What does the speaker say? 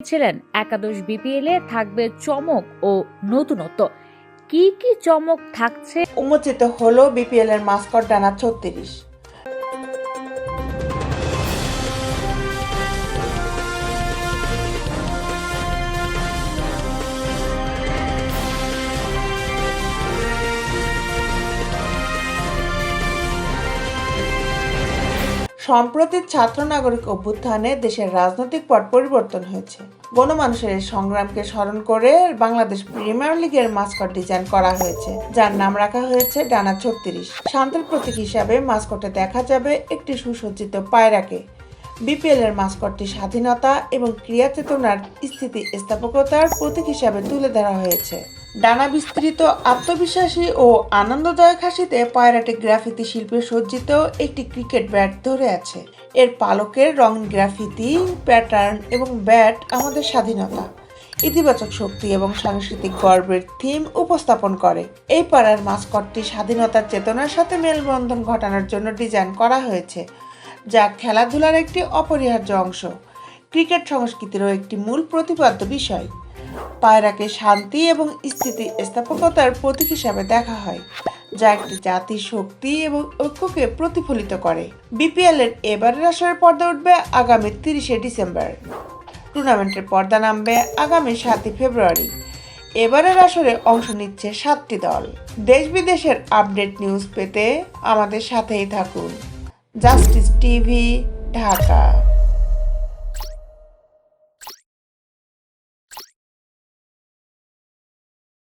ছিলেন একাদশ বিপিএলে থাকবে চমক ও নতুনত্ব। কি কি চমক থাকছে? উন্মোচিত হলো বিপিএল এর মাস্কট ডানা ৩৬। সম্প্রতি ছাত্র নাগরিক অভ্যুত্থানে দেশের রাজনৈতিক পট পরিবর্তন হয়েছে। গণমানুষের এই সংগ্রামকে স্মরণ করে বাংলাদেশ প্রিমিয়ার লিগের মাস্কট ডিজাইন করা হয়েছে, যার নাম রাখা হয়েছে ডানা ৩৬। শান্তির প্রতীক হিসাবে মাস্কটে দেখা যাবে একটি সুসজ্জিত পায়রাকে। বিপিএল এর মাস্কটটি স্বাধীনতা এবং ক্রিয়া চেতনার স্থিতিস্থাপকতার প্রতীক হিসাবে তুলে ধরা হয়েছে। ডানা বিস্তৃত, আত্মবিশ্বাসী ও আনন্দদায়ক হাসিতে পায়রাটি গ্রাফিতি শিল্পে সজ্জিত একটি ক্রিকেট ব্যাট ধরে আছে। এর পালকের রঙিন গ্রাফিতি প্যাটার্ন এবং ব্যাট আমাদের স্বাধীনতা, ইতিবাচক শক্তি এবং সাংস্কৃতিক গর্বের থিম উপস্থাপন করে। এই পাড়ার মাস্কটটি স্বাধীনতার চেতনার সাথে মেলবন্ধন ঘটানোর জন্য ডিজাইন করা হয়েছে, যা খেলাধুলার একটি অপরিহার্য অংশ, ক্রিকেট সংস্কৃতিরও একটি মূল প্রতিপাদ্য বিষয়। পায়রাকে শান্তি এবং স্থিতিস্থাপকতার প্রতীক হিসাবে দেখা হয়, যা একটি জাতির শক্তি এবং ঐক্যকে প্রতিফলিত করে। বিপিএল এর এবারের আসরের পর্দা উঠবে আগামী ৩০শে ডিসেম্বর। টুর্নামেন্টের পর্দা নামবে আগামী ৭ই ফেব্রুয়ারি। এবারের আসরে অংশ নিচ্ছে ৭টি দল। দেশ বিদেশের আপডেট নিউজ পেতে আমাদের সাথেই থাকুন। Justice TV, Dhaka.